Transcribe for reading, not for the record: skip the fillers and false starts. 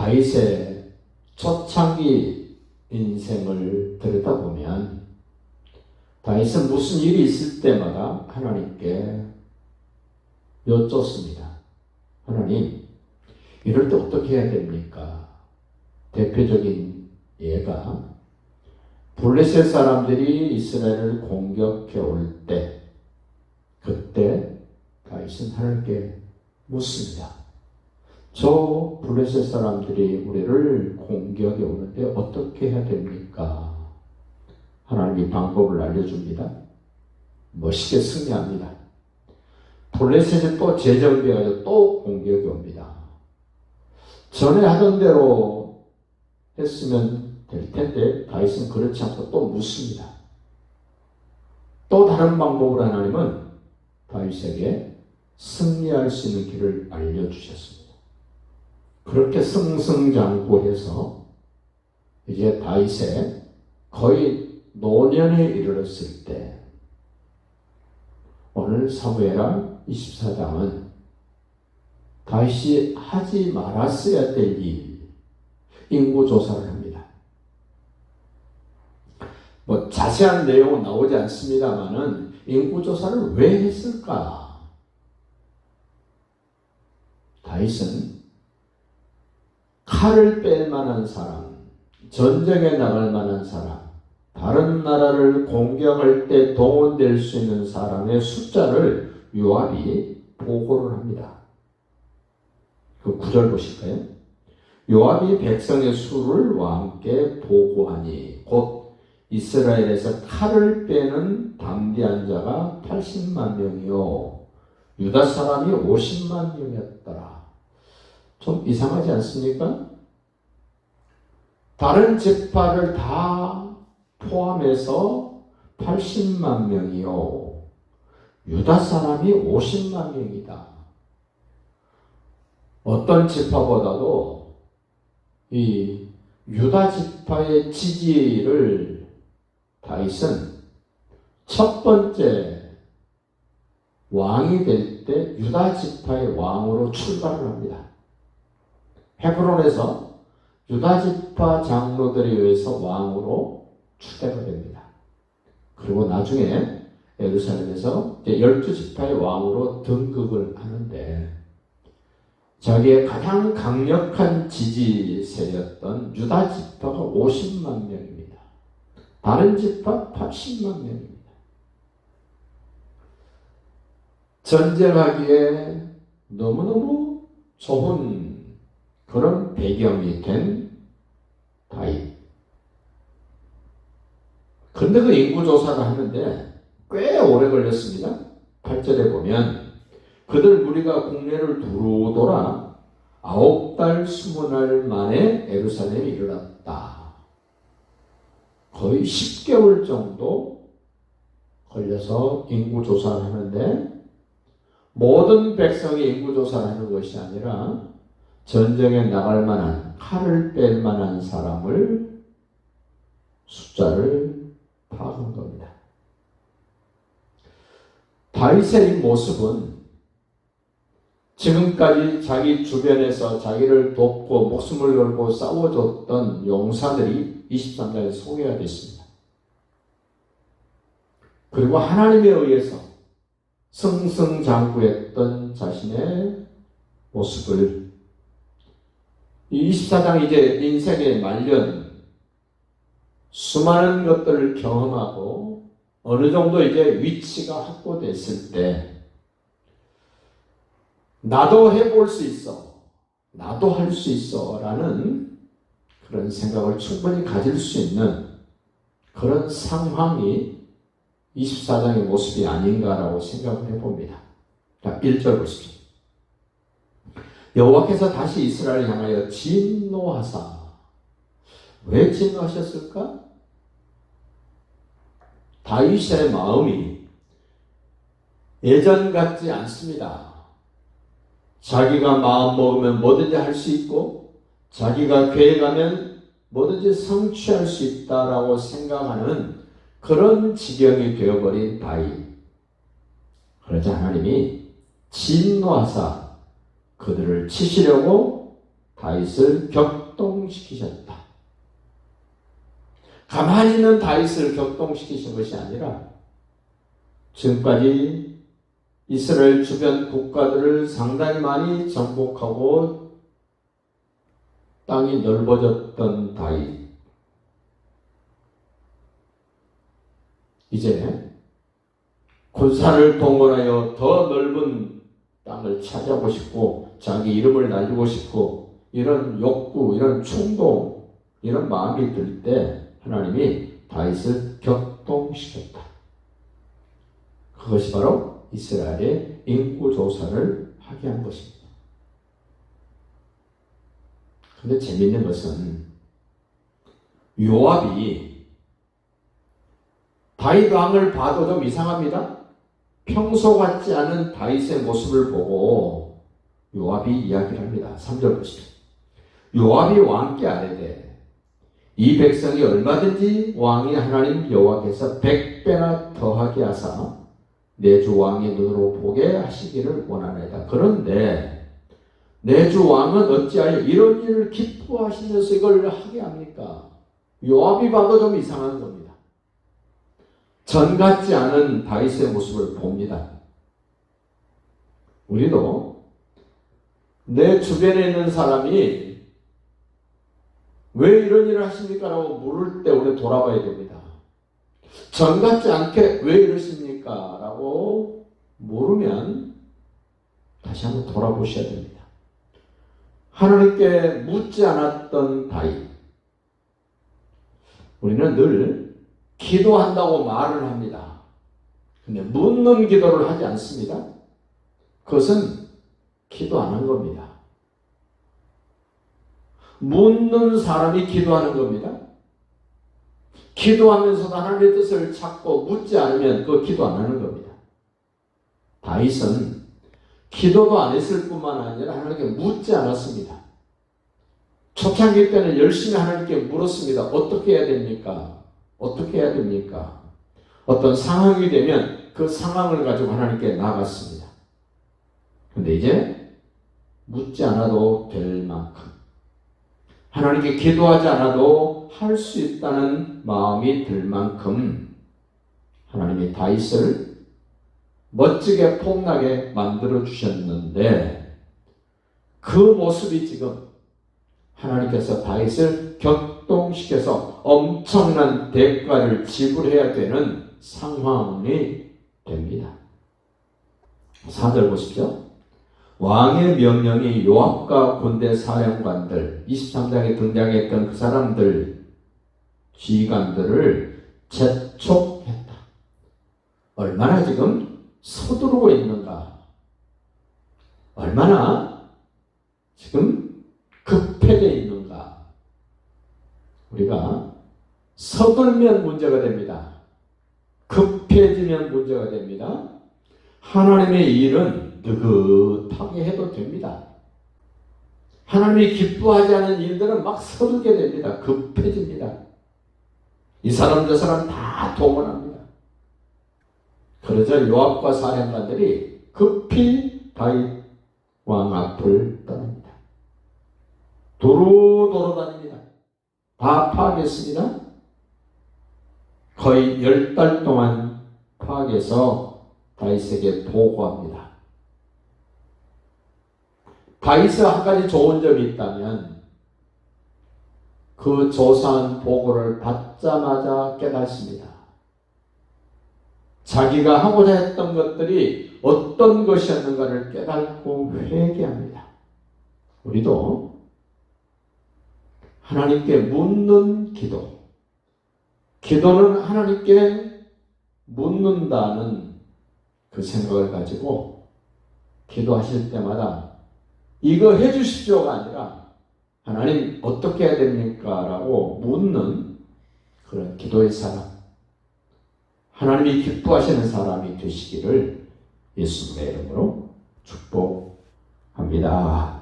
다윗의 초창기 인생을 들여다보면 다윗은 무슨 일이 있을 때마다 하나님께 여쭙습니다. 하나님, 이럴 때 어떻게 해야 됩니까? 대표적인 예가 블레셋 사람들이 이스라엘을 공격해 올 때, 그때 다윗은 하나님께 묻습니다. 저 블레셋 사람들이 우리를 공격해 오는데 어떻게 해야 됩니까? 하나님이 방법을 알려줍니다. 멋있게 승리합니다. 블레셋이 또 재정비해서 또 공격이 옵니다. 전에 하던 대로 했으면 될 텐데 다윗은 그렇지 않고 또 묻습니다. 또 다른 방법으로 하나님은 다윗에게 승리할 수 있는 길을 알려주셨습니다. 그렇게 승승장구해서 이제 다윗의 거의 노년에 이르렀을 때 오늘 사무엘하 24장은 다윗이 하지 말았어야 될 일, 인구조사를 합니다. 자세한 내용은 나오지 않습니다만은 인구조사를 왜 했을까? 다윗은 칼을 뺄 만한 사람, 전쟁에 나갈 만한 사람, 다른 나라를 공격할 때 동원될 수 있는 사람의 숫자를 요압이 보고를 합니다. 그 9절 보실까요? 요압이 백성의 수를 왕께 보고하니 곧 이스라엘에서 칼을 빼는 담대한 자가 80만 명이요 유다 사람이 50만 명이었더라. 좀 이상하지 않습니까? 다른 지파를 다 포함해서 80만 명이요 유다 사람이 50만 명이다. 어떤 지파보다도 이 유다 지파의 지지를 다윗은 첫 번째 왕이 될 때 유다 지파의 왕으로 출발을 합니다. 헤브론에서 유다 지파 장로들에 의해서 왕으로 추대가 됩니다. 그리고 나중에 예루살렘에서 12지파의 왕으로 등극을 하는데 자기의 가장 강력한 지지세였던 유다 지파가 50만 명입니다. 다른 지파 80만 명입니다. 전쟁하기에 너무너무 좁은 그런 배경이 된 다윗. 근데 그 인구조사를 하는데 꽤 오래 걸렸습니다. 8절에 보면 그들 무리가 국내를 두루 돌아 9달 20날 만에 예루살렘에 이르렀다. 거의 10개월 정도 걸려서 인구조사를 하는데 모든 백성이 인구조사를 하는 것이 아니라 전쟁에 나갈 만한 칼을 뺄 만한 사람을 숫자를 파악한 겁니다. 다윗의 이 모습은 지금까지 자기 주변에서 자기를 돕고 목숨을 걸고 싸워줬던 용사들이 23장에 소개가 됐습니다. 그리고 하나님에 의해서 승승장구했던 자신의 모습을 이 24장 이제 인생의 말년 수많은 것들을 경험하고 어느 정도 이제 위치가 확보됐을 때 나도 해볼 수 있어, 나도 할 수 있어 라는 그런 생각을 충분히 가질 수 있는 그런 상황이 24장의 모습이 아닌가라고 생각을 해봅니다. 자, 1절 보십시오. 여호와께서 다시 이스라엘을 향하여 진노하사. 왜 진노하셨을까? 다윗의 마음이 예전 같지 않습니다. 자기가 마음 먹으면 뭐든지 할 수 있고 자기가 계획하면 뭐든지 성취할 수 있다라고 생각하는 그런 지경이 되어버린 다윗. 그러자 하나님이 진노하사 그들을 치시려고 다윗을 격동시키셨다. 가만히 있는 다윗을 격동시키신 것이 아니라 지금까지 이스라엘 주변 국가들을 상당히 많이 정복하고 땅이 넓어졌던 다윗, 이제 군사를 동원하여 더 넓은 땅을 차지하고 싶고 자기 이름을 날리고 싶고 이런 욕구, 이런 충동, 이런 마음이 들 때 하나님이 다윗을 격동시켰다. 그것이 바로 이스라엘의 인구조사를 하게 한 것입니다. 그런데 재미있는 것은 요압이 다윗 왕을 봐도 좀 이상합니다. 평소 같지 않은 다윗의 모습을 보고 요압이 이야기를 합니다. 3절 보시죠. 요압이 왕께 아뢰되 이 백성이 얼마든지 왕이 하나님 여호와께서 100배나 더하게 하사 내 주 왕의 눈으로 보게 하시기를 원하나이다. 그런데 내 주 왕은 어찌하여 이런 일을 기뻐하시면서 이걸 하게 합니까? 요압이 봐도 좀 이상한 겁니다. 전 같지 않은 다윗의 모습을 봅니다. 우리도 내 주변에 있는 사람이 왜 이런 일을 하십니까? 라고 물을 때 우리 돌아봐야 됩니다. 전 같지 않게 왜 이러십니까? 라고 물으면 다시 한번 돌아보셔야 됩니다. 하나님께 묻지 않았던 다윗. 우리는 늘 기도한다고 말을 합니다. 근데 묻는 기도를 하지 않습니다. 그것은 기도 안 한 겁니다. 묻는 사람이 기도하는 겁니다. 기도하면서도 하나님의 뜻을 찾고 묻지 않으면 그 기도 안 하는 겁니다. 다윗은 기도도 안 했을 뿐만 아니라 하나님께 묻지 않았습니다. 초창기 때는 열심히 하나님께 물었습니다. 어떻게 해야 됩니까? 어떻게 해야 됩니까? 어떤 상황이 되면 그 상황을 가지고 하나님께 나아갔습니다. 그런데 이제 묻지 않아도 될 만큼 하나님께 기도하지 않아도 할 수 있다는 마음이 들 만큼 하나님이 다윗을 멋지게 폼나게 만들어 주셨는데 그 모습이 지금 하나님께서 다윗을 격동시켜서 엄청난 대가를 지불해야 되는 상황이 됩니다. 4절 보십시오. 왕의 명령이 요압과 군대 사령관들, 23장에 등장했던 그 사람들, 지휘관들을 재촉했다. 얼마나 지금 서두르고 있는가? 얼마나 지금 급해져 있는가? 우리가 서둘면 문제가 됩니다. 급해지면 문제가 됩니다. 하나님의 일은 느긋하게 해도 됩니다. 하나님이 기뻐하지 않은 일들은 막 서두르게 됩니다. 급해집니다. 이 사람 저 사람 다 동원합니다. 그러자 요압과 사령관들이 급히 다윗 왕 앞을 떠납니다. 도로 다닙니다. 다 파악했습니다. 거의 10달 동안 파악해서 다윗에게 보고합니다. 다윗의 한 가지 좋은 점이 있다면 그 조사한 보고를 받자마자 깨닫습니다. 자기가 하고자 했던 것들이 어떤 것이었는가를 깨닫고 회개합니다. 우리도 하나님께 묻는 기도, 기도는 하나님께 묻는다는 그 생각을 가지고 기도하실 때마다 이거 해주십시오가 아니라 하나님 어떻게 해야 됩니까? 라고 묻는 그런 기도의 사람, 하나님이 기뻐하시는 사람이 되시기를 예수님의 이름으로 축복합니다.